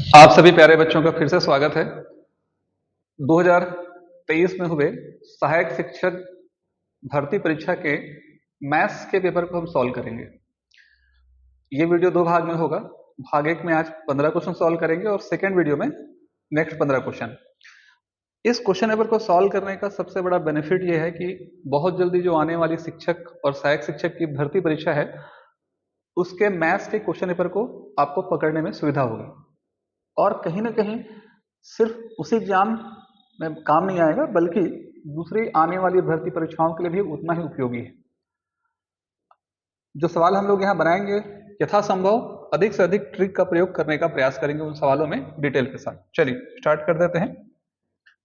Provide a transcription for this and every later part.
आप सभी प्यारे बच्चों का फिर से स्वागत है। 2023 में हुए सहायक शिक्षक भर्ती परीक्षा के मैथ्स के पेपर को हम सॉल्व करेंगे। ये वीडियो दो भाग में होगा। भाग एक में आज 15 क्वेश्चन सॉल्व करेंगे और सेकेंड वीडियो में नेक्स्ट 15 क्वेश्चन। इस क्वेश्चन पेपर को सॉल्व करने का सबसे बड़ा बेनिफिट ये है कि बहुत जल्दी जो आने वाली शिक्षक और सहायक शिक्षक की भर्ती परीक्षा है उसके मैथ्स के क्वेश्चन पेपर को आपको पकड़ने में सुविधा होगी और कहीं ना कहीं सिर्फ उसी एग्जाम में काम नहीं आएगा बल्कि दूसरी आने वाली भर्ती परीक्षाओं के लिए भी उतना ही उपयोगी है। जो सवाल हम लोग यहाँ बनाएंगे यथासंभव अधिक से अधिक ट्रिक का प्रयोग करने का प्रयास करेंगे उन सवालों में डिटेल के साथ। चलिए स्टार्ट कर देते हैं।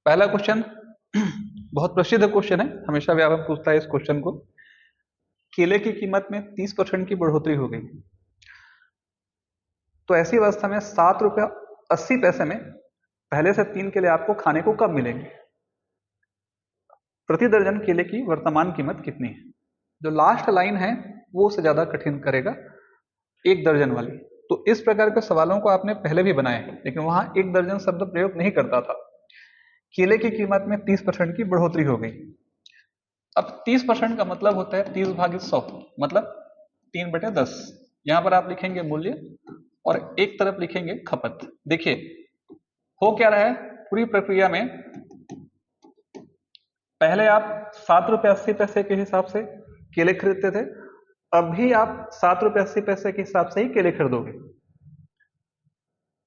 पहला क्वेश्चन बहुत प्रसिद्ध क्वेश्चन है, हमेशा व्यापक पूछता है इस क्वेश्चन को। केले की कीमत में 30% की बढ़ोतरी हो गई, तो ऐसी अवस्था में 7 रुपया 80 पैसे में पहले से 3 केले आपको खाने को कब मिलेंगे? प्रति दर्जन केले की वर्तमान कीमत कितनी है? जो लास्ट लाइन है वो उससे ज्यादा कठिन करेगा, 1 दर्जन वाली। तो इस प्रकार के सवालों को आपने पहले भी बनाए हैं, लेकिन वहां 1 दर्जन शब्द प्रयोग नहीं करता था। केले की कीमत में 30% की बढ़ोतरी हो गई। अब 30% का मतलब होता है 30/100, मतलब 3/10। यहां पर आप लिखेंगे मूल्य और एक तरफ लिखेंगे खपत। देखिए हो क्या रहा है पूरी प्रक्रिया में, पहले आप 7 रुपये 80 पैसे के हिसाब से केले खरीदते थे, अभी आप 7 रुपये 80 पैसे के हिसाब से ही केले खरीदोगे,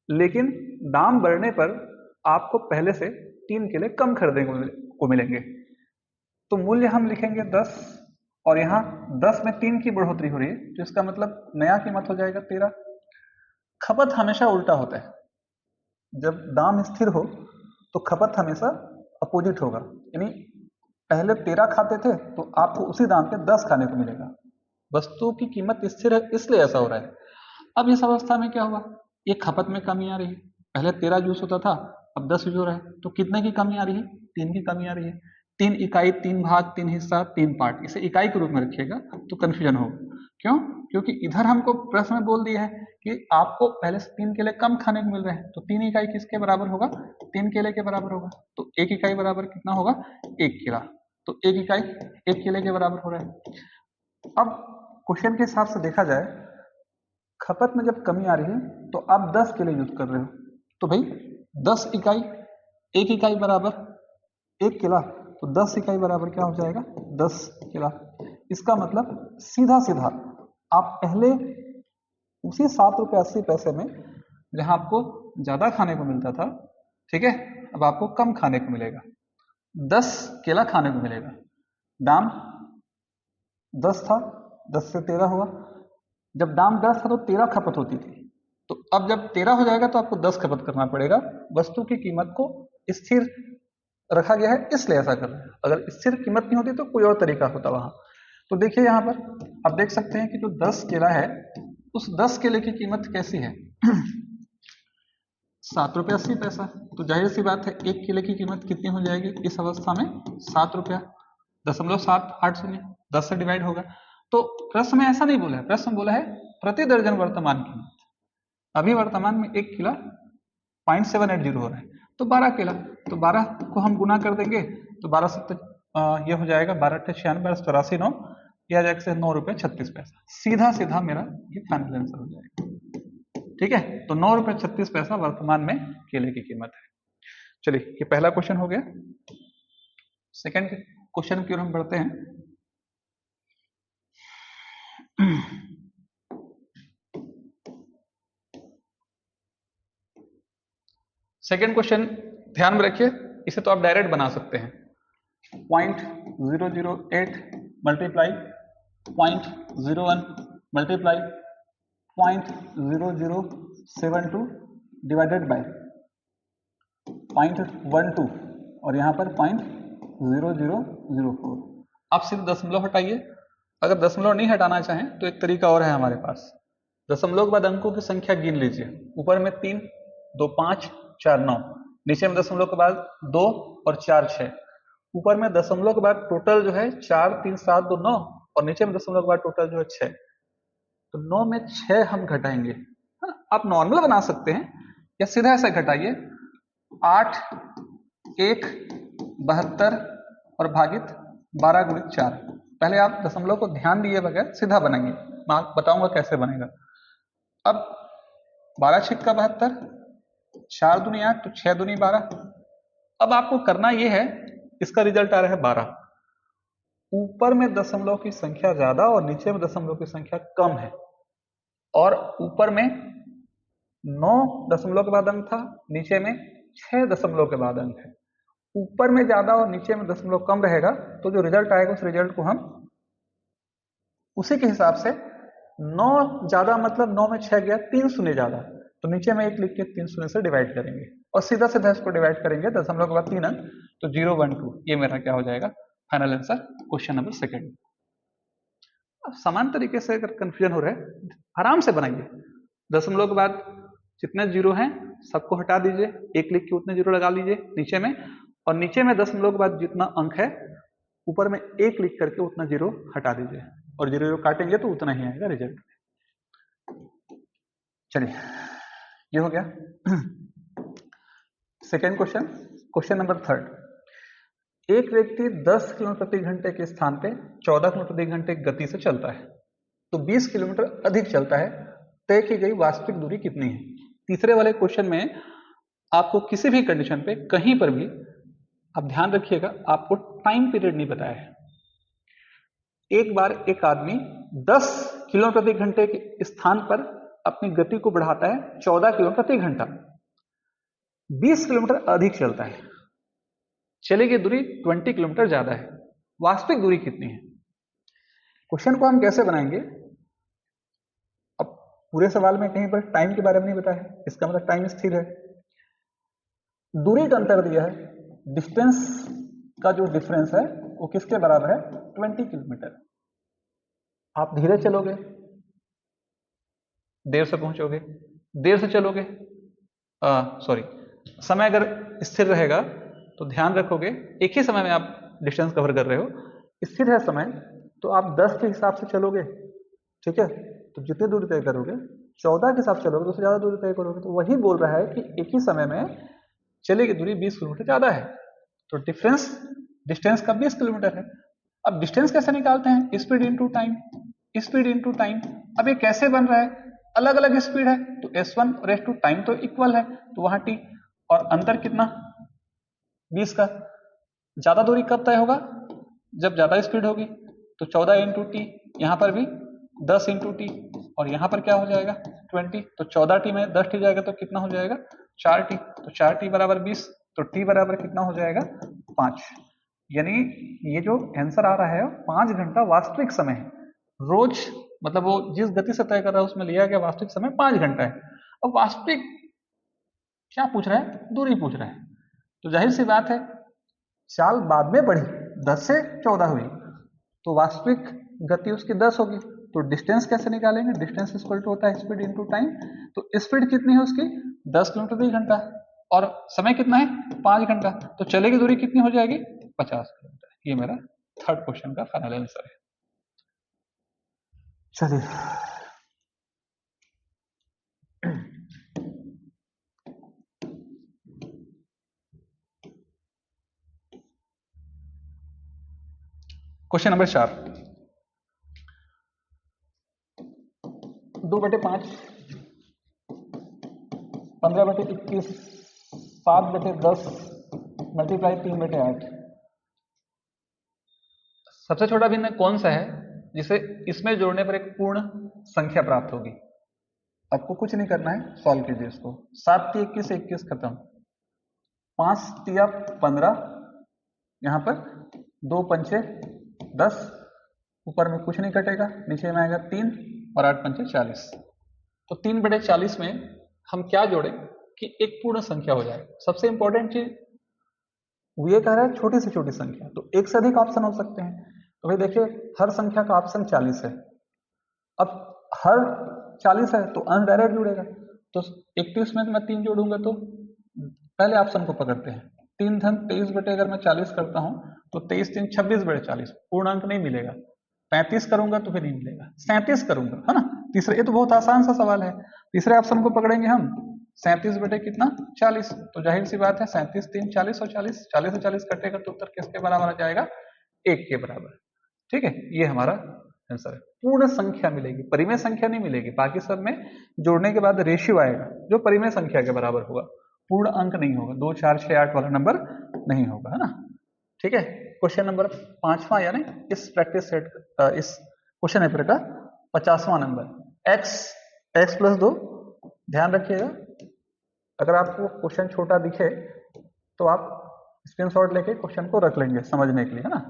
लेकिन दाम बढ़ने पर आपको पहले से 3 केले कम खरीदने को मिलेंगे। तो मूल्य हम लिखेंगे 10 और यहाँ 10 में 3 की बढ़ोतरी हो रही है, तो इसका मतलब नया कीमत हो जाएगा 13। खपत हमेशा उल्टा होता है, जब दाम स्थिर हो तो खपत हमेशा अपोजिट होगा, यानी पहले 13 खाते थे तो आपको उसी दाम के 10 खाने को मिलेगा। वस्तु की कीमत स्थिर है इसलिए ऐसा हो रहा है। अब इस अवस्था में क्या हुआ, ये खपत में कमी आ रही है। पहले 13 यूज होता था, अब 10 यूज हो रहा है, तो कितने की कमी आ रही है? 3 की कमी आ रही है। 3 इकाई, 3 भाग, 3 हिस्सा, 3 पार्ट, इसे इकाई के रूप में रखिएगा तो कंफ्यूजन होगा। क्यों? क्योंकि इधर हमको प्रश्न में बोल दिया है कि आपको पहले से 3 केले कम खाने को मिल रहे हैं, तो 3 इकाई किसके बराबर होगा? 3 केले के बराबर होगा। तो 1 इकाई बराबर कितना होगा? 1 केला। तो 1 इकाई 1 केले के बराबर हो रहा है। अब क्वेश्चन के हिसाब से देखा जाए, खपत में जब कमी आ रही है तो आप 10 केले यूज कर रहे हो, तो भाई 10 इकाई 1 इकाई बराबर 1 केला, तो 10 इकाई बराबर क्या हो जाएगा? 10 केला। इसका मतलब सीधा सीधा आप पहले उसी 7 रुपये 80 पैसे में जहां आपको ज्यादा खाने को मिलता था, ठीक है, अब आपको कम खाने को मिलेगा, 10 केला खाने को मिलेगा। दाम 10 था, 10 से 13 हुआ। जब दाम 10 था तो 13 खपत होती थी, तो अब जब 13 हो जाएगा तो आपको 10 खपत करना पड़ेगा। वस्तु की कीमत को स्थिर रखा गया है इसलिए ऐसा कर रहे हैं, अगर स्थिर कीमत नहीं होती तो कोई और तरीका होता वहां। तो देखिए यहाँ पर आप देख सकते हैं कि जो 10 केला है उस 10 केले की कीमत कैसी है? 7 रुपये 80 पैसा। तो जाहिर सी बात है 1 केले की कीमत कितनी हो जाएगी इस अवस्था में? 7 रुपया 10 से डिवाइड होगा। तो प्रश्न में ऐसा नहीं बोला है, प्रश्न बोला है प्रति दर्जन वर्तमान कीमत। अभी वर्तमान में 1 केला 0.780 हो रहा है, तो 12 केला, तो 12 को हम गुना कर देंगे तो 12 से ये हो जाएगा 12×96 9, यह आ जाएगा 9 रुपये 36 पैसा। सीधा सीधा मेरा ये फाइनल आंसर हो जाएगा। ठीक है, तो 9 रुपये 36 पैसा वर्तमान में केले की कीमत है। चलिए ये पहला क्वेश्चन हो गया। सेकंड क्वेश्चन की ओर हम बढ़ते हैं। सेकंड क्वेश्चन ध्यान में रखिए, इसे तो आप डायरेक्ट बना सकते हैं। 0.008 मल्टीप्लाई 0.01 मल्टीप्लाई 0.0072 डिवाइडेड बाय 0.12 और यहाँ पर 0.0004। आप सिर्फ दशमलव हटाइए। अगर दशमलव नहीं हटाना चाहें तो एक तरीका और है हमारे पास। दशमलव के बाद अंकों की संख्या गिन लीजिए। ऊपर में 3, 2 5, 4 9, नीचे में दशमलव के बाद 2 और 4 6। ऊपर में दशमलव के बाद टोटल जो है 4 3 7 2 9 और नीचे में दशमलव के बाद टोटल जो है 6। तो 9 में 6 हम घटाएंगे। हाँ, आप नॉर्मल बना सकते हैं, या सीधा ऐसे घटाइए 8, 1, 72 और भागित 12 गुणित 4। पहले आप दशमलव को ध्यान दिए बगैर सीधा बनाएंगे, मैं बताऊंगा कैसे बनेगा। अब 12 छिक का 72, 4 दूनी 8 तो 6 दूनी 12। अब आपको करना यह है, इसका रिजल्ट आ रहा है 12। ऊपर में दशमलव की संख्या ज्यादा और नीचे में दशमलव की संख्या कम है, और ऊपर में 9 दशमलव के बाद अंक था, नीचे में 6 दशमलव के बाद अंक है। ऊपर में ज्यादा और नीचे में दशमलव कम रहेगा तो जो रिजल्ट आएगा उस रिजल्ट को हम उसी के हिसाब से 9 ज्यादा मतलब 9 में 6 गया, 3 शून्य ज्यादा, तो नीचे में 1 लिख के 3 शून्य से डिवाइड करेंगे और सीधा सीधा इसको डिवाइड करेंगे दशमलव के बाद 3 अंक, तो 0, 1, 2। ये मेरा क्या हो जाएगा फाइनल आंसर क्वेश्चन नंबर 2। अब समान तरीके से अगर कंफ्यूजन हो रहा है आराम से बनाइए। दशमलव के बाद जितने जीरो हैं सबको हटा दीजिए, 1 लिख के उतने जीरो लगा लीजिए नीचे में, और नीचे में दशमलव के बाद जितना अंक है ऊपर में 1 लिख करके उतना जीरो हटा दीजिए, और जीरो जीरो काटेंगे तो उतना ही आएगा रिजल्ट। चलिए ये हो गया सेकेंड क्वेश्चन। Question number 3। एक व्यक्ति 10 किलोमीटर प्रति घंटे के स्थान पे 14 किलोमीटर प्रति घंटे की गति से चलता है, तो 20 किलोमीटर अधिक चलता है, तय की गई वास्तविक दूरी कितनी है? तीसरे वाले क्वेश्चन में आपको किसी भी कंडीशन पे कहीं पर भी, आप ध्यान रखिएगा, आपको टाइम पीरियड नहीं बताया है। एक बार एक आदमी 10 किलोमीटर प्रति घंटे के स्थान पर अपनी गति को बढ़ाता है 14 किलोमीटर प्रति घंटा, 20 किलोमीटर अधिक चलता है, चली गई दूरी 20 किलोमीटर ज्यादा है, वास्तविक दूरी कितनी है? क्वेश्चन को हम कैसे बनाएंगे? अब पूरे सवाल में कहीं पर टाइम के बारे में नहीं बताया है, इसका मतलब टाइम स्थिर है। दूरी का अंतर दिया है, डिस्टेंस का जो डिफरेंस है वो किसके बराबर है? 20 किलोमीटर। आप धीरे चलोगे देर से पहुंचोगे, देर से चलोगे समय अगर स्थिर रहेगा तो ध्यान रखोगे एक ही समय में आप डिस्टेंस कवर कर रहे हो, स्थिर है समय तो आप 10 के हिसाब से चलोगे, ठीक है, तो जितनी दूरी तय करोगे 14 के हिसाब से चलोगे तो उससे ज्यादा दूरी तय करोगे। तो वही बोल रहा है कि एक ही समय में चलेगी दूरी 20 किलोमीटर ज्यादा है, तो डिस्टेंस का 20 किलोमीटर है। अब डिस्टेंस कैसे निकालते हैं? Speed into time, speed into time. अब ये कैसे बन रहा है? अलग अलग स्पीड है तो s1 और s2 टाइम तो इक्वल है, तो वहां t, और अंतर कितना? 20 का। ज्यादा दूरी कब तय होगा? जब ज्यादा स्पीड होगी, तो 14 इंटू टी, यहां पर भी 10 इंटू टी, और यहां पर क्या हो जाएगा 20, तो 14t में 10t जाएगा तो कितना हो जाएगा 4t, तो 4t बराबर 20, तो t बराबर कितना हो जाएगा 5। यानी ये जो आंसर आ रहा है 5 घंटा वास्तविक समय है। रोज मतलब वो जिस गति से तय कर रहा है उसमें लिया गया वास्तविक समय 5 घंटा है। अब वास्तविक क्या पूछ रहा है? दूरी पूछ रहा है, तो जाहिर सी बात है चाल बाद में बढ़ी, 10 से 14 हुई, तो वास्तविक गति उसकी 10 होगी। तो डिस्टेंस कैसे निकालेंगे? डिस्टेंस इक्वल टू होता है स्पीड इनटू टाइम, तो स्पीड कितनी है उसकी 10 किलोमीटर प्रति घंटा, और समय कितना है 5 घंटा, तो चलेगी दूरी कितनी हो जाएगी 50 किलोमीटर। ये मेरा थर्ड क्वेश्चन का फाइनल आंसर है। चलिए क्वेश्चन नंबर 4। 2/5, 15/21, 7/10 मल्टीप्लाई 3/8। सबसे छोटा भिन्न कौन सा है जिसे इसमें जोड़ने पर एक पूर्ण संख्या प्राप्त होगी? आपको कुछ नहीं करना है, सॉल्व कीजिए इसको। 7 × 21 21 खत्म, 5 × 15, यहां पर 2 पंचे 10, ऊपर में कुछ नहीं कटेगा, नीचे में आएगा 3 और 8 पंचे 40। तो 3/40 में हम क्या जोड़ें कि एक पूर्ण संख्या हो जाए? सबसे इंपॉर्टेंट चीज वो ये कह रहा है छोटी से छोटी संख्या, तो एक से अधिक ऑप्शन हो सकते हैं। तो भाई देखिए हर संख्या का ऑप्शन 40 है, अब हर 40 है तो अंश डायरेक्ट जुड़ेगा, तो 21 में मैं 3 जोड़ूंगा, तो पहले ऑप्शन को पकड़ते हैं। 3 धन 23 बटे अगर मैं 40 करता हूं तो 23 3 26/40, पूर्ण अंक नहीं मिलेगा। 35 करूंगा तो फिर नहीं मिलेगा, 37 करूंगा, है ना। तीसरे, ये तो बहुत आसान सा सवाल है, तीसरे ऑप्शन को पकड़ेंगे हम, 37 बटे कितना 40, तो जाहिर सी बात है 37 3 40 और 40 40 से 40 कटेगा तो उत्तर किसके बराबर आ जाएगा 1 के बराबर। ठीक है, ये हमारा आंसर है। पूर्ण संख्या मिलेगी, परिमेय संख्या नहीं मिलेगी, बाकी सब में जोड़ने के बाद रेशियो आएगा जो परिमेय संख्या के बराबर होगा, पूर्ण अंक नहीं होगा, 2 4 6 8 वाला नंबर नहीं होगा, है ना। ठीक है, क्वेश्चन नंबर 5वां यानी इस प्रैक्टिस सेट इस क्वेश्चन पेपर का 50वां नंबर x प्लस 2। ध्यान रखिएगा, अगर आपको क्वेश्चन छोटा दिखे तो आप स्क्रीनशॉट लेके क्वेश्चन को रख लेंगे समझने के लिए, है ना।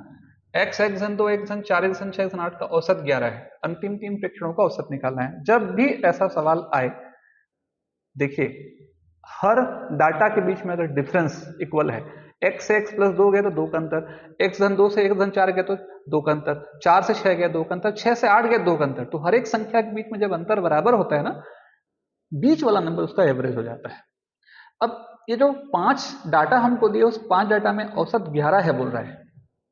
x 1 घन 2 1 घन 4 1 घन 6 घन 8 का औसत 11 है, अंतिम 3 प्रेक्षणों का औसत निकालना है। जब भी ऐसा सवाल आए, देखिए हर डाटा के बीच में अगर डिफरेंस इक्वल है, x से x प्लस 2 गए तो 2 का अंतर, x घन 2 से x घन 4 गए तो 2 का अंतर, 4 से 6 गए 2 का अंतर, 6 से 8 गए 2 का अंतर। तो हर एक संख्या के बीच में जब अंतर बराबर होता है ना, बीच वाला नंबर उसका एवरेज हो जाता है। अब ये जो 5 डाटा हमको दिए, उस 5 डाटा में औसत 11 है बोल रहा है,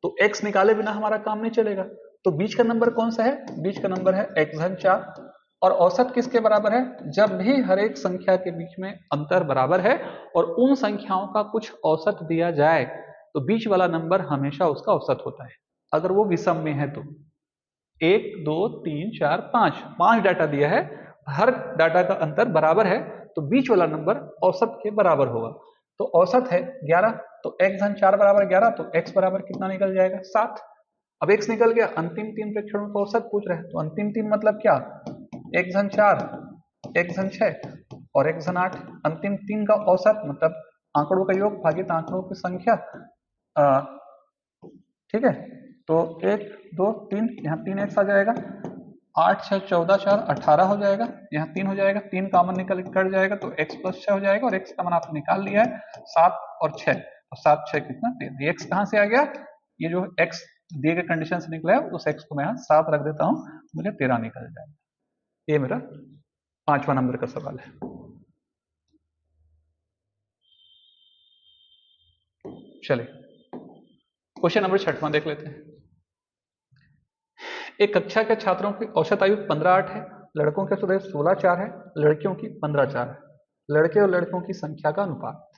तो x निकाले बिना हमारा काम नहीं चलेगा। तो बीच का नंबर कौन सा है? बीच का नंबर है x घन 4, और औसत किसके बराबर है? जब भी हर एक संख्या के बीच में अंतर बराबर है और उन संख्याओं का कुछ औसत दिया जाए तो बीच वाला नंबर हमेशा उसका औसत होता है, अगर वो विषम में है तो। 1 2 3 4 5 डाटा दिया है, हर डाटा का अंतर बराबर है तो बीच वाला नंबर औसत के बराबर होगा। तो औसत है 11, तो x घन 4 बराबर 11, तो x बराबर कितना निकल जाएगा? 7। अब x निकल गया, अंतिम 3 प्रेक्षणों का औसत पूछ रहे हैं, तो अंतिम 3 मतलब क्या? x घन 4, x घन 6 और x घन 8। अंतिम 3 का औसत मतलब आंकड़ों का योग भागित आंकड़ों की संख्या। ठीक है, तो 1 2 3, यहाँ 3x आ जाएगा, 8 6 14 4 18 हो जाएगा, यहाँ 3 हो जाएगा, 3 कॉमन निकल कट जाएगा तो x प्लस 6 हो जाएगा, और x का मान आपने निकाल लिया है 7 और 6, और 7 6 कितना 13। x कहाँ से आ गया? ये जो x दिए गए कंडीशन से निकला है उस x को मैं यहाँ 7 रख देता हूँ, मुझे 13 निकल जाएगा। ये मेरा 5वां नंबर का सवाल है। चलिए क्वेश्चन नंबर 6वां देख लेते हैं। एक कक्षा के छात्रों की औसत आयु 15-8 है, लड़कों के औसत 16-4 है, लड़कियों की 15-4 है। लड़के और लड़कियों की संख्या का अनुपात।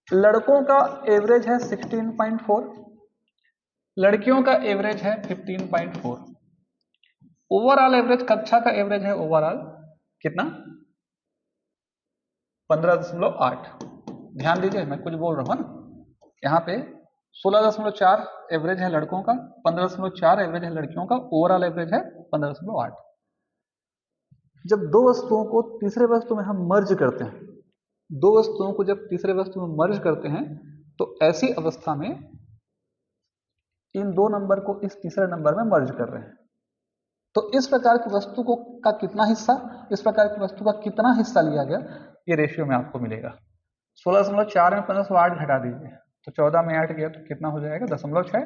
लड़कों का एवरेज है 16.4, लड़कियों का एवरेज है 15.4। ओवरऑल एवरेज, कक्षा का एवरेज है ओवरऑल कितना? 15.8। ध्यान दीजिए, मैं कुछ बोल रहा हूं ना, यहाँ पे 16.4 एवरेज है लड़कों का, 15.4 एवरेज है लड़कियों का, ओवरऑल एवरेज है 15.8। जब दो वस्तुओं को तीसरे वस्तु में हम मर्ज करते हैं, दो वस्तुओं को जब तीसरे वस्तु में मर्ज करते हैं, तो ऐसी अवस्था में इन दो नंबर को इस तीसरे नंबर में मर्ज कर रहे हैं, तो इस प्रकार की वस्तु को का कितना हिस्सा, इस प्रकार की वस्तु का कितना हिस्सा लिया गया, ये रेशियो में आपको मिलेगा। 16.4 में 15.8 घटा दीजिए तो 14 में 8 गया तो कितना हो जाएगा? 0.6,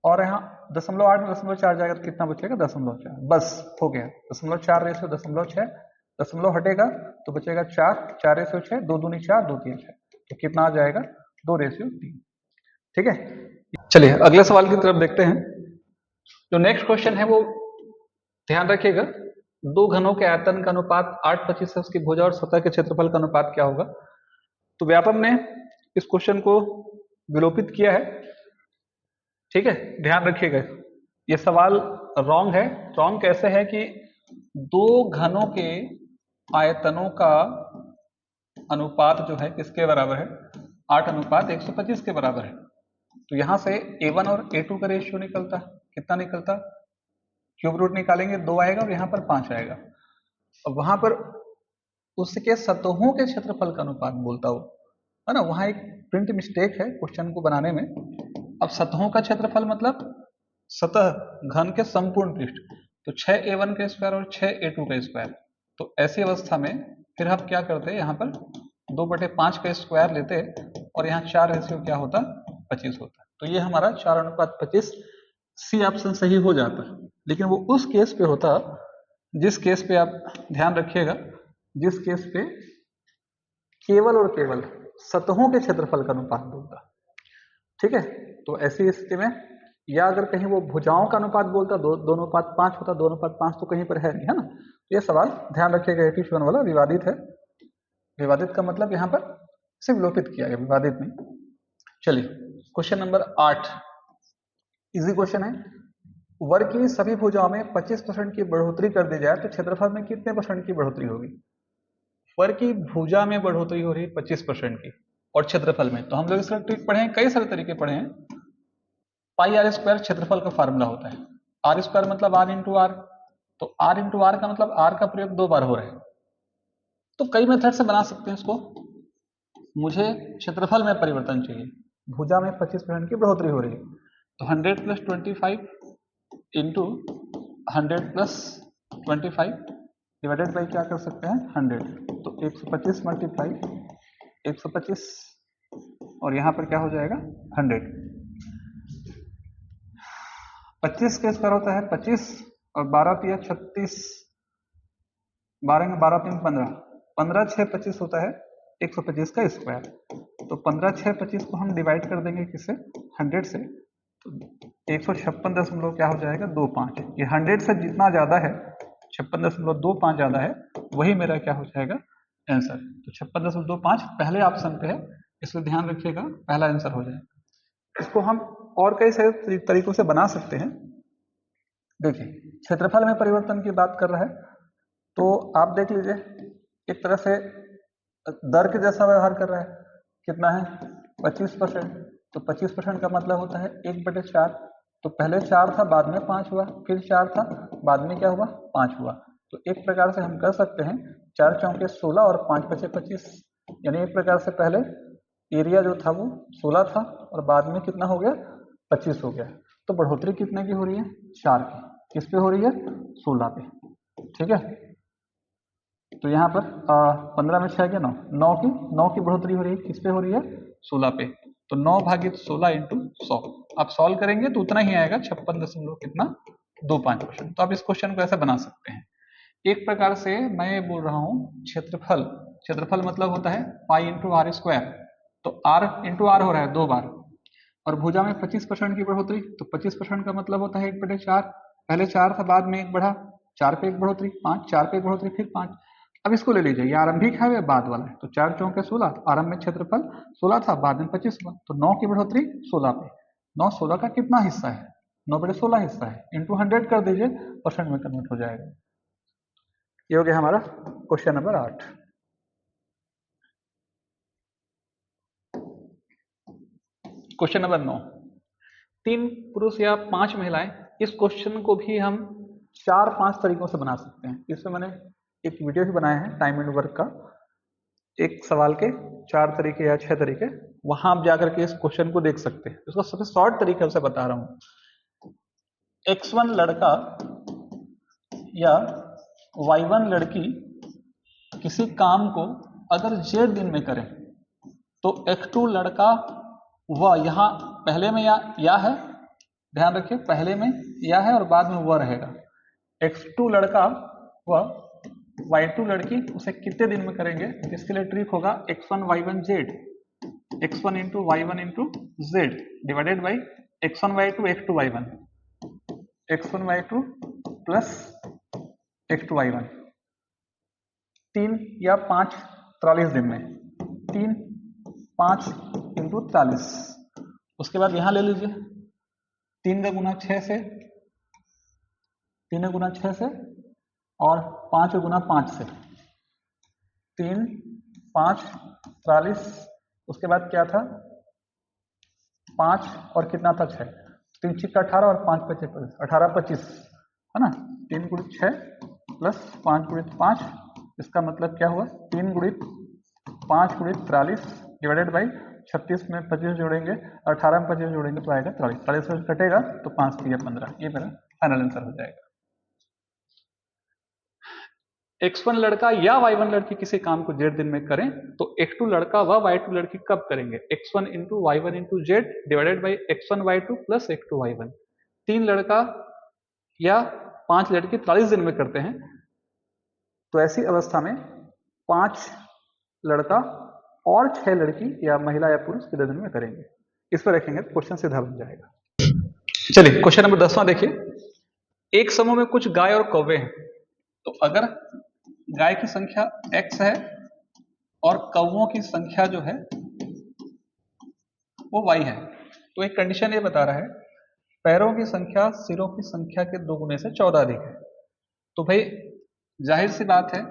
और यहाँ 0.8 में 0.4 जाएगा तो कितना बचेगा? 0.4। बस हो गया, 0.4 रेशियो 0.6, दशमलव हटेगा तो बचेगा 4, 4 रेशियो 6, 2 दूनी 4, 2 3 6, तो कितना आ जाएगा? 2 रेशियो 3। ठीक है, चलिए अगले सवाल की तरफ देखते हैं। जो नेक्स्ट क्वेश्चन है वो ध्यान रखिएगा, दो घनों के आयतन का अनुपात 8/25 है, उसकी भुजा और सतह के क्षेत्रफल का अनुपात क्या होगा? तो व्यापम ने इस क्वेश्चन को विलोपित किया है। ठीक है, ध्यान रखिएगा, ये सवाल रॉन्ग है। रॉन्ग कैसे है कि दो घनों के आयतनों का अनुपात जो है किसके बराबर है? 8:125 के बराबर है। तो यहां से A1 और A2 का रेशियो निकलता, कितना निकलता? क्यूब रूट निकालेंगे 2 आएगा और यहाँ पर 5 आएगा। अब वहां पर उसके सतहों के क्षेत्रफल का अनुपात बोलता हो, है ना, वहां एक प्रिंट मिस्टेक है क्वेश्चन को बनाने में। अब सतहों का क्षेत्रफल मतलब सतह घन के संपूर्ण पृष्ठ, तो 6A1 का स्क्वायर और 6A2 का स्क्वायर। तो ऐसी अवस्था में फिर हम क्या करते हैं, यहाँ पर 2/5 का स्क्वायर लेते और यहाँ 4 रेशियो क्या होता? 25 होता। तो ये हमारा 4:25 सी ऑप्शन सही हो जाता। लेकिन वो उस केस पे होता जिस केस पे आप ध्यान रखिएगा, जिस केस पे केवल और केवल सतहों के क्षेत्रफल का अनुपात बोलता। ठीक है, तो ऐसी स्थिति में, या अगर कहीं वो भुजाओं का अनुपात बोलता, 2:5 होता, 2:5 तो कहीं पर है नहीं, है ना। ये सवाल ध्यान रखिएगा, 87 वाला विवादित है। विवादित का मतलब यहाँ पर सिर्फ विलोपित किया गया, विवादित नहीं। चलिए क्वेश्चन नंबर 8, इजी क्वेश्चन है। वर्ग की सभी भुजाओं में 25% की बढ़ोतरी कर दी जाए तो क्षेत्रफल में कितने % की बढ़ोतरी होगी? वर्ग की भुजा में बढ़ोतरी हो रही है 25% की, और क्षेत्रफल में, तो हम लोग इसका ट्रिक पढ़े हैं, कई सारे तरीके पढ़े हैं। पाई आर स्क्वायर क्षेत्रफल का फार्मूला होता है। आर स्क्वायर मतलब आर इंटू आर, तो आर इंटू आर का मतलब आर का प्रयोग 2 बार हो रहा है। तो कई मेथड से बना सकते हैं इसको। मुझे क्षेत्रफल में परिवर्तन चाहिए, भुजा में 25% की बढ़ोतरी हो रही है, तो 100 plus 25 into 100 plus 25 divided by क्या कर सकते हैं 100, तो 125 मल्टीप्लाई 125 और यहाँ पर क्या हो जाएगा 100। 25 का स्क्वायर होता है 25 और 12 तिया 36, 12 में 12 3 15, 15 6 25 होता है 125 का स्क्वायर। तो 15 6 25 को हम डिवाइड कर देंगे किससे 100 से, तो 156 क्या हो जाएगा 25। ये 100 से जितना ज्यादा है 56.25 ज्यादा है, वही मेरा क्या हो जाएगा आंसर। तो 56.25 पहले ऑप्शन पे है, इसलिए ध्यान रखिएगा पहला आंसर हो जाएगा। इसको हम और कई सारे तरीकों से बना सकते हैं। देखिए क्षेत्रफल में परिवर्तन की बात कर रहा है, तो आप देख लीजिए एक तरह से दर के जैसा व्यवहार कर रहा है। कितना है 25%, तो 25% का मतलब होता है 1/4। तो पहले 4 था, बाद में 5 हुआ, फिर 4 था, बाद में क्या हुआ 5 हुआ। तो एक प्रकार से हम कर सकते हैं 4 चौके 16 और 5 बचे 25, यानी एक प्रकार से पहले एरिया जो था वो 16 था और बाद में कितना हो गया 25 हो गया। तो बढ़ोतरी कितने की हो रही है 4 की, किस पे हो रही है 16 पे, ठीक है। तो यहाँ पर 15 में 6 के 9, 9 की बढ़ोतरी हो रही है, किस पे हो रही है 16 पे। तो 9 भागित 16 इंटू 100, आप सॉल्व करेंगे तो उतना ही आएगा 56.25%। तो आप इस क्वेश्चन को ऐसे बना सकते हैं। एक प्रकार से मैं ये बोल रहा हूँ क्षेत्रफल, क्षेत्रफल मतलब होता है पाई इंटू आर स्क्वायर, तो आर इंटू आर हो रहा है 2 बार, और भुजा में 25% की बढ़ोतरी, तो 25% का मतलब होता है 1/4। पहले 4 था, बाद में 1 बढ़ा, 4 पे 1 बढ़ोतरी 5, 4 पे 1 बढ़ोतरी फिर 5। अब इसको ले लीजिए, ये आरंभिक है या बाद वाला है, तो 4 चौके 16, आरंभ में क्षेत्रफल 16 था, बाद में 25 हुआ, तो 9 की बढ़ोतरी 16 पे। 9 16 का कितना हिस्सा है 9/16 हिस्सा है, इंटू 100 कर दीजिए, परसेंट में कन्वर्ट हो जाएगा। ये हो गया हमारा क्वेश्चन नंबर 8। क्वेश्चन नंबर 9, 3 पुरुष या 5 महिलाएं, इस क्वेश्चन को भी हम 4-5 तरीकों से बना सकते हैं। इसमें मैंने एक वीडियो भी बनाया है टाइम एंड वर्क का, एक सवाल के 4 तरीके या 6 तरीके, वहां आप जाकर के इस क्वेश्चन को देख सकते हैं। इसको सबसे शॉर्ट तरीके से बता रहा हूं। x1 लड़का या y1 लड़की किसी काम को अगर z दिन में करें तो x2 लड़का व, यहाँ पहले में या है, ध्यान रखिए पहले में या है और बाद में वह रहेगा। x2 लड़का व y2 लड़की उसे कितने दिन में करेंगे, इसके लिए ट्रिक होगा x1 y1 z, x1 into y1 into z divided by x1 y2 x2 y1, x1 y2 plus x2 y1। 3 या 5 43 दिन में, 3 5 इंटू 43। उसके बाद यहां ले लीजिए 3 का गुना 6 से, 3 का गुना 6 से और 5 का गुना 5 से, 3 5 43। उसके बाद क्या था 5 और कितना था 6, 3 6 18 और 5 5 18 25 है ना। 3 गुणित 6 प्लस 5 गुणित 5, इसका मतलब क्या हुआ 3 गुणित 5 गुणित 43 डिवाइडेड बाई 36 में 25 जोड़ेंगे, 18 में 25 जोड़ेंगे तो आएगा 43, 43 से कटेगा तो 5 3 15, ये मेरा फाइनल आंसर हो जाएगा। x1 लड़का या y1 लड़की किसी काम को z दिन में करें तो x2 लड़का व y2 लड़की कब करेंगे, x1 into y1 into z divided by x1 y2 plus x2 y1। 3 लड़का या 5 लड़की 43 दिन में करते हैं, तो ऐसी अवस्था में 5 लड़का और 6 लड़की या महिला या पुरुष कितने दिन में करेंगे, इस पर रखेंगे तो क्वेश्चन सीधा बन जाएगा। चलिए क्वेश्चन नंबर 10वां देखिए। एक समूह में कुछ गाय और कौवे हैं, तो अगर गाय की संख्या x है और कौवों की संख्या जो है वो y है। तो एक कंडीशन ये बता रहा है पैरों की संख्या सिरों की संख्या के 2 गुने से 14 अधिक है। तो भाई जाहिर सी बात है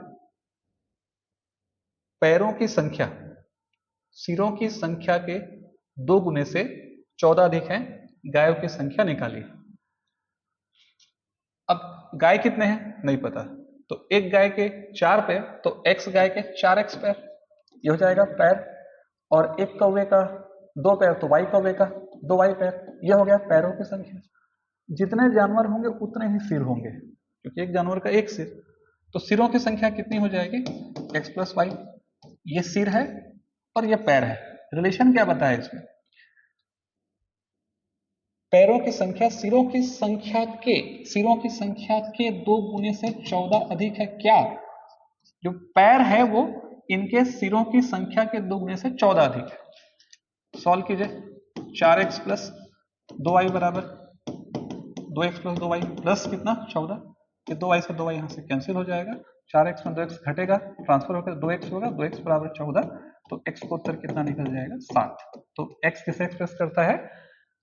पैरों की संख्या सिरों की संख्या के 2 गुने से 14 अधिक है। गायों की संख्या निकालिए। अब गाय कितने हैं नहीं पता, तो एक गाय के 4 पैर, तो x गाय के 4x पैर, ये हो जाएगा पैर। और एक कौवे का 2 पैर, तो y कौवे का 2y पैर, ये हो गया पैरों की संख्या। जितने जानवर होंगे उतने ही सिर होंगे, क्योंकि एक जानवर का एक सिर। तो सिरों की संख्या कितनी हो जाएगी x प्लस वाई। ये सिर है और ये पैर है। रिलेशन क्या बताया इसमें, पैरों की संख्या सिरों की संख्या के 2 गुने से 14 अधिक है। क्या जो पैर है वो इनके सिरों की संख्या के 2 गुने से 14 अधिक है। सॉल्व कीजिए। 4x प्लस 2y बराबर 2x प्लस 2y प्लस कितना 14। ये 2y से 2y यहाँ से कैंसिल हो जाएगा। 4x में 2x घटेगा, ट्रांसफर होकर 2x होगा, 2x बराबर 14। तो x को उत्तर कितना निकल जाएगा 7। तो x किसे एक्सप्रेस करता है,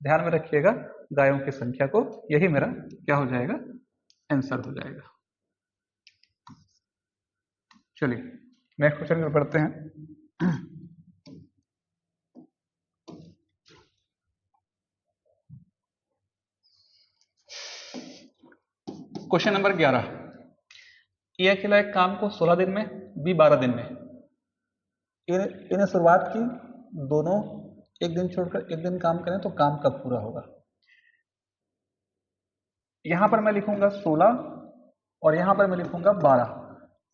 ध्यान में रखिएगा गायों की संख्या को। यही मेरा क्या हो जाएगा आंसर हो जाएगा। चलिए नेक्स्ट क्वेश्चन में पढ़ते हैं। Question number 11। ए अकेला एक काम को 16 दिन में, बी 12 दिन में। इन्हें शुरुआत की, दोनों एक दिन छोड़कर एक दिन काम करें तो काम कब पूरा होगा। यहां पर मैं लिखूंगा 16 और यहां पर मैं लिखूंगा 12,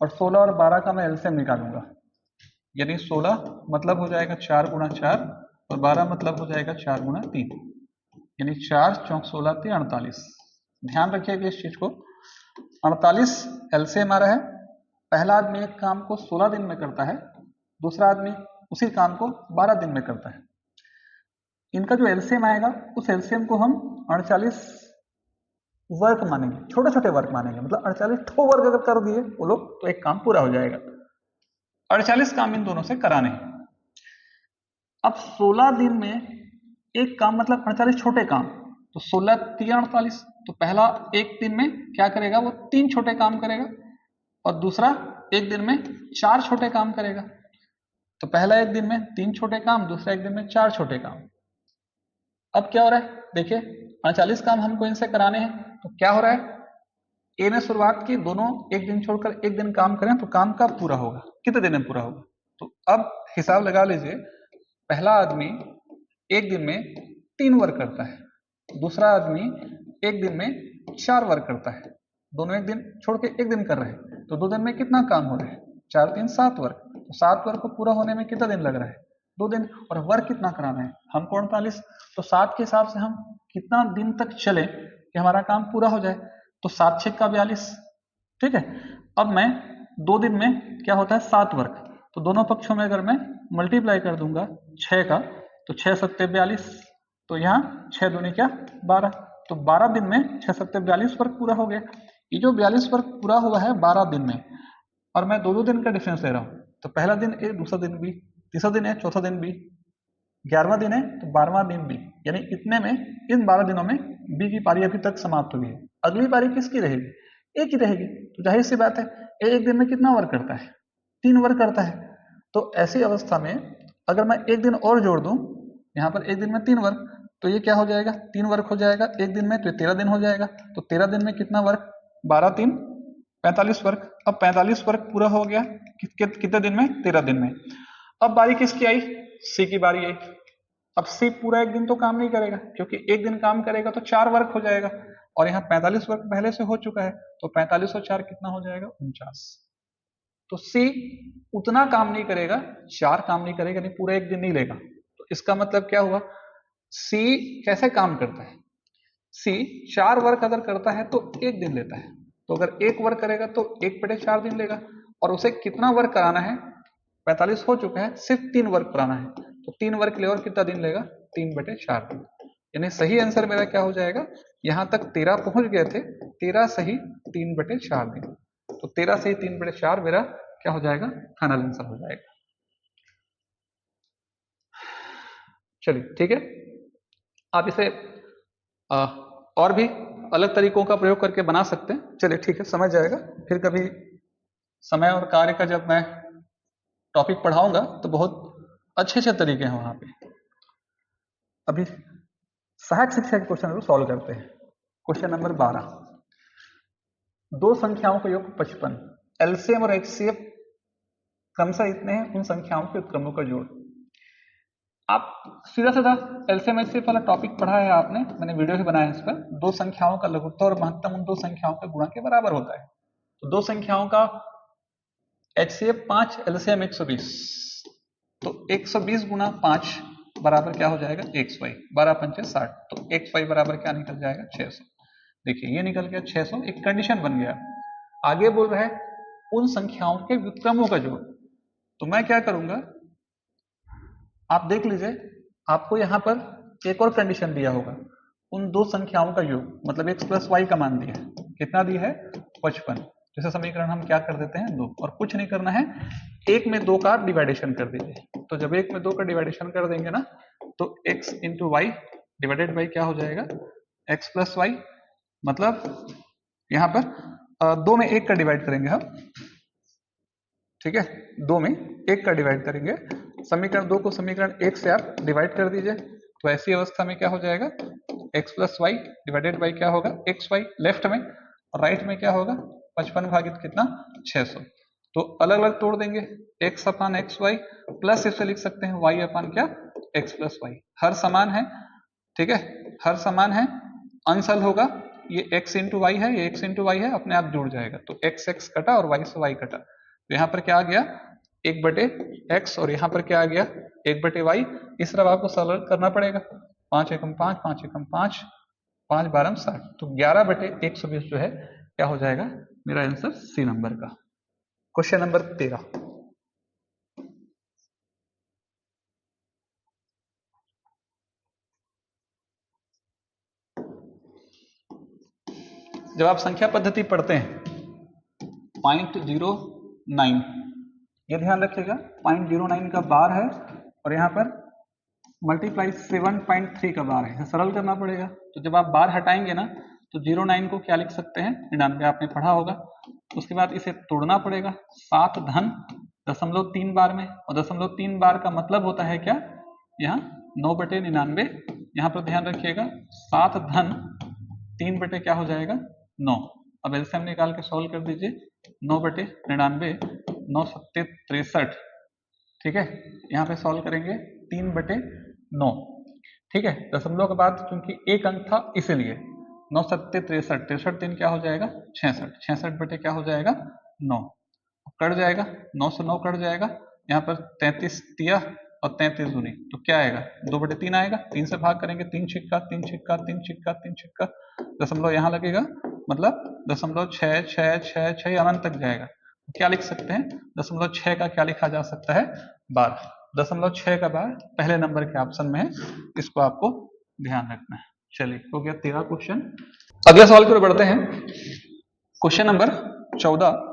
और 16 और 12 का मैं एलसीएम निकालूंगा। यानी 16 मतलब हो जाएगा 4 गुणा 4 और 12 मतलब हो जाएगा 4 गुणा 3, यानी 4 चौक 16 3 48। ध्यान रखिएगा इस चीज को, 48 एलसीएम आ रहा है। पहला आदमी एक काम को 16 दिन में करता है, दूसरा आदमी उसी काम को 12 दिन में करता है। इनका जो एलसीएम आएगा उस एलसीएम को हम 48 वर्क मानेंगे, छोटे छोटे वर्क मानेंगे। मतलब 48 ठो वर्क अगर कर दिए वो लोग तो एक काम पूरा हो जाएगा। 48 काम इन दोनों से कराने हैं। अब 16 दिन में एक काम मतलब 48 छोटे काम, तो 16 3 48। तो पहला एक दिन में क्या करेगा, वो 3 छोटे काम करेगा, और दूसरा एक दिन में 4 छोटे काम करेगा। तो पहला एक दिन में 3 छोटे काम, दूसरा एक दिन में 4 छोटे काम। अब क्या हो रहा है देखिए, 48 काम हमको इनसे कराने हैं, तो क्या हो रहा है, ए ने शुरुआत की, दोनों एक दिन छोड़कर एक दिन काम करें तो काम कब पूरा होगा, कितने दिन में पूरा होगा। तो अब हिसाब लगा लीजिए, पहला आदमी एक दिन में 3 वर्क करता है, दूसरा आदमी एक दिन में 4 वर्क करता है, दोनों एक दिन छोड़ के एक दिन कर रहे हैं। तो 2 दिन में कितना काम हो रहा है, 4 3 7 वर्क। तो 7 वर्क को पूरा होने में कितना दिन लग रहा है, 2 दिन। और वर्क कितना कराना है हमको 48। तो 7 के हिसाब से हम कितना दिन तक चले कि हमारा काम पूरा हो जाए। तो 7 6 का 42, ठीक है। अब मैं 2 दिन में क्या होता है 7 वर्क, तो दोनों पक्षों में अगर मैं मल्टीप्लाई कर दूंगा 6 का, तो 6 7 42। तो यहाँ 6 दूनी क्या 12, तो 12 दिन में 6 7 42 वर्क पूरा हो गया। ये जो 42 वर्क पूरा हुआ है 12 दिन में, और मैं 2 दिन का डिफरेंस ले रहा हूँ, तो पहला दिन ए, दूसरा दिन बी, तीसरा दिन है, चौथा दिन बी, 11वां दिन है तो 12वां दिन बी। यानी इतने में इन 12 दिनों में बी की पारी अभी तक समाप्त हुई है। अगली पारी किसकी रहेगी, ए की रहेगी। तो जाहिर सी बात है ए एक दिन में कितना वर्क करता है, 3 वर्क करता है। तो ऐसी अवस्था में अगर मैं एक दिन और जोड़ दूं, यहाँ पर एक दिन में 3 वर्क, तो ये क्या हो जाएगा 3 वर्क हो जाएगा एक दिन में, तो 13 दिन हो जाएगा। तो 13 दिन में कितना वर्क, 12 3 45 वर्क। अब 45 वर्क पूरा हो गया कितने दिन में, 13 दिन में। अब बारी किसकी आई, सी की बारी आई। अब सी पूरा एक दिन तो काम नहीं करेगा, क्योंकि एक दिन काम करेगा तो 4 वर्क हो जाएगा, और यहाँ 45 वर्क पहले से हो चुका है। तो 45 और 4 कितना हो जाएगा 49। तो सी उतना काम नहीं करेगा, 4 काम नहीं करेगा, नहीं पूरा एक दिन नहीं लेगा। तो इसका मतलब क्या हुआ, सी कैसे काम करता है, सी 4 वर्क अगर करता है तो एक दिन लेता है। तो अगर एक वर्क करेगा तो 1/4 दिन लेगा, और उसे कितना वर्क कराना है, 45 हो चुका है, सिर्फ 3 वर्क कराना है। तो 3 वर्क ले और कितना दिन लेगा, 3/4 दिन। यानी सही आंसर मेरा क्या हो जाएगा, यहां तक 13 पहुंच गए थे, 13 सही 3/4 दिन। तो 13 सही 3/4 मेरा क्या हो जाएगा, फाइनल आंसर हो जाएगा। चलिए ठीक है, आप इसे और भी अलग तरीकों का प्रयोग करके बना सकते हैं। चलिए ठीक है, समझ जाएगा। फिर कभी समय और कार्य का जब मैं टॉपिक पढ़ाऊंगा तो बहुत अच्छे अच्छे तरीके हैं वहां पे। अभी सहायक शिक्षा के क्वेश्चन को सॉल्व करते हैं। क्वेश्चन नंबर 12, दो संख्याओं का योग 55, एलसीएम और एचसीएफ क्रमशः इतने हैं, उन संख्याओं के उत्क्रमों का जोड़। आप सीधा सीधा एलसीएम एचसीएफ वाला टॉपिक पढ़ा है आपने, मैंने वीडियो भी बनाया है इस पर। दो संख्याओं का लघुत्तम और महत्तम उन दो संख्याओं के गुणा के बराबर होता है। तो दो संख्याओं का एचसीएफ 5, एलसीएम 120, तो 120 गुना 5 बराबर क्या हो जाएगा, XY, 12 पंचे 60, तो XY बराबर क्या निकल जाएगा, 600। देखिए ये निकल गया 600, एक कंडीशन बन गया। आगे बोल रहा है उन संख्याओं के व्युत्क्रमों का जोड़। तो मैं क्या करूंगा, आप देख लीजिए, आपको यहां पर एक और कंडीशन दिया होगा, उन दो संख्याओं का योग, मतलब x प्लस वाई का मान दिया है, कितना दिया है, 55। जैसे समीकरण हम क्या कर देते हैं, 2, और कुछ नहीं करना है, एक में दो का डिवाइडेशन कर दीजिए। तो जब एक में दो का डिवाइडेशन कर देंगे ना, तो x into y divided by क्या हो जाएगा, x प्लस वाई। मतलब यहाँ पर दो में एक का डिवाइड करेंगे हम, ठीक है, दो में एक का डिवाइड करेंगे, समीकरण 2 को समीकरण 1 से आप डिवाइड कर दीजिए। तो ऐसी अवस्था में क्या हो जाएगा, x plus y divided by क्या होगा, एक्स वाई लेफ्ट में, और राइट में क्या होगा, 55 भागित कितना, 600। तो अलग अलग तोड़ देंगे, x अपान एक्स वाई, प्लस इसे लिख सकते हैं y अपान क्या, x प्लस वाई। हर समान है, ठीक है, हर समान है, अंश होगा, ये x इंटू वाई है, ये x इंटू वाई है, अपने आप जुड़ जाएगा। तो x x कटा और y से y कटा, तो यहाँ पर क्या आ गया, 1/x, और यहाँ पर क्या आ गया, 1/y। इस तरह आपको सरल करना पड़ेगा, 5 एकम 5, 5 एकम 5, 5 12 60, तो 11/120 जो है क्या हो जाएगा, मेरा आंसर सी नंबर का। क्वेश्चन नंबर 13, जब आप संख्या पद्धति पढ़ते हैं 0.09, ये ध्यान रखिएगा, 0.09 का बार है, और यहाँ पर मल्टीप्लाई 7.3 का बार है, इसे सरल करना पड़ेगा। तो जब आप बार हटाएंगे ना, तो 09 को क्या लिख सकते हैं, 99, आपने पढ़ा होगा। उसके बाद इसे तोड़ना पड़ेगा, 7 धन 0.3 बार में, और 0.3 बार का मतलब होता है क्या, यहाँ 9/99। यहाँ पर ध्यान रखिएगा, 7 धन 3 बटे क्या हो जाएगा, 9। अब एलसीएम निकाल के सॉल्व कर दीजिए, 9/99, 9 7 63, ठीक है, यहाँ पे सॉल्व करेंगे 3/9, ठीक है, दशमलव के बाद क्योंकि एक अंक था इसीलिए 9 7 63, 63 दिन क्या हो जाएगा, 66, 66 बटे क्या हो जाएगा, 9, कट जाएगा, 9 से 9 कट जाएगा, यहाँ पर 33 तिया और 33 दूनी, तो क्या आएगा, 2/3 आएगा, 3 से भाग करेंगे, 3 छिक्का 3 छिक्का 3 छिक्का 3 छिक्का, दशमलव यहाँ लगेगा, मतलब 0.66666 अनंत तक जाएगा। क्या लिख सकते हैं, 0.6 का क्या लिखा जा सकता है, 12, 0.6 का बार पहले नंबर के ऑप्शन में है, इसको आपको ध्यान रखना है। चलिए हो गया 13 क्वेश्चन। अगले सवाल की ओर बढ़ते हैं, क्वेश्चन नंबर 14,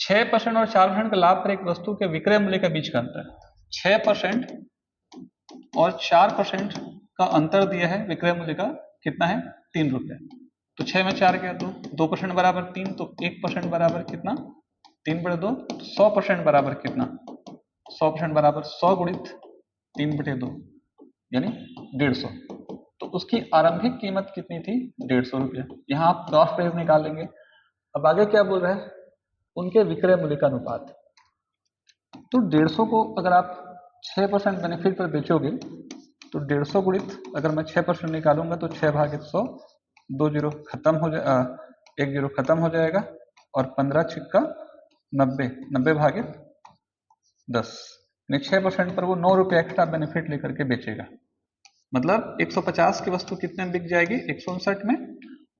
6% और 4% का लाभ पर एक वस्तु के विक्रय मूल्य के बीच का अंतर। 6% और 4% का अंतर दिया है, विक्रय मूल्य का कितना है, 3 रुपए। तो 6 में 4 गया 2, 2% बराबर 3, तो 1% बराबर कितना, 3/2, 100% बराबर कितना, 100% बराबर 100 गुणित 3/2, यानी 150। तो उसकी आरंभिक कीमत कितनी थी, 150 रुपया। यहाँ आप क्रॉस प्राइस निकालेंगे। अब आगे क्या बोल रहे हैं, उनके विक्रय मूल्य का अनुपात। तो 150 को अगर आप 6% बेनिफिट पर बेचोगे, तो 150 गुणित अगर मैं 6% निकालूंगा, तो 6 भागित 100, 2 जीरो खत्म हो जाए, 1 जीरो खत्म हो जाएगा, और 15 छिक्का 90, 90 भागित 10, 6% पर वो 9 रुपये एक्स्ट्रा बेनिफिट लेकर के बेचेगा। मतलब 150 की वस्तु कितने में बिक जाएगी, 159 में।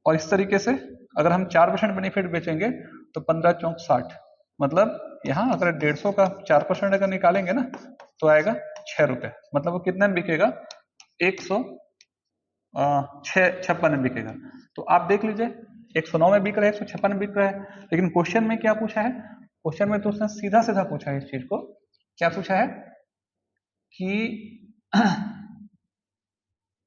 और इस तरीके से अगर हम 4% बेनिफिट बेचेंगे, तो 15 चौक 60, मतलब यहाँ अगर 150 का 4% अगर निकालेंगे ना, तो आएगा 6 रुपए, मतलब वो कितने में बिकेगा, 156 में बिकेगा। तो आप देख लीजिए, 109 में बिक रहा है, 156 में बिक रहा है, लेकिन क्वेश्चन में क्या पूछा है, क्वेश्चन में तो उसने सीधा सीधा पूछा है इस चीज को, क्या पूछा है, कि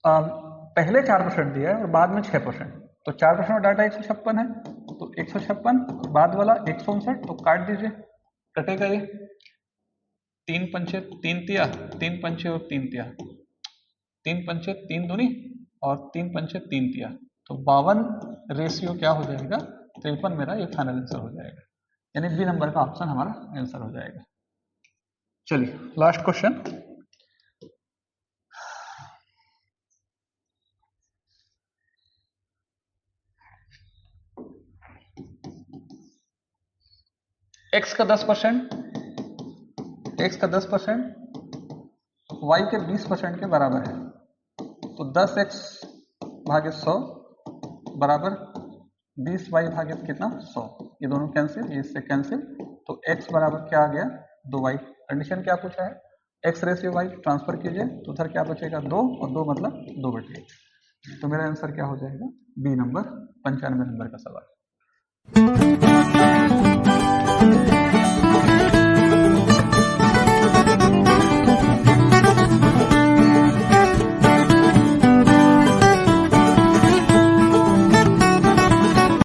पहले 4% दिया है और बाद में 6%, तो 4% में डाटा 156 है, तो 156 बाद वाला 159, तो काट दीजिए, कटेगा ये, 3 पंचे 3 तिया, 3 पंचे और 3 तिया, 3 पंचे 3 दूनी और 3 पंचे 3 तिया, तो 52 रेशियो क्या हो जाएगा, 53 मेरा ये फाइनल आंसर हो जाएगा, यानी बी नंबर का ऑप्शन हमारा आंसर हो जाएगा। चलिए लास्ट क्वेश्चन, x का 10%, x का 10% y के 20% के बराबर है, तो 10x भागे 100 बराबर 20y भागे कितना 100, ये दोनों कैंसिल, ये इससे कैंसिल, तो x बराबर क्या आ गया 2y। कंडीशन क्या पूछा है, x रेशियो y ट्रांसफर कीजिए, तो उधर क्या बचेगा 2, और 2 मतलब 2/1, तो मेरा आंसर क्या हो जाएगा बी नंबर 95 नंबर का सवाल।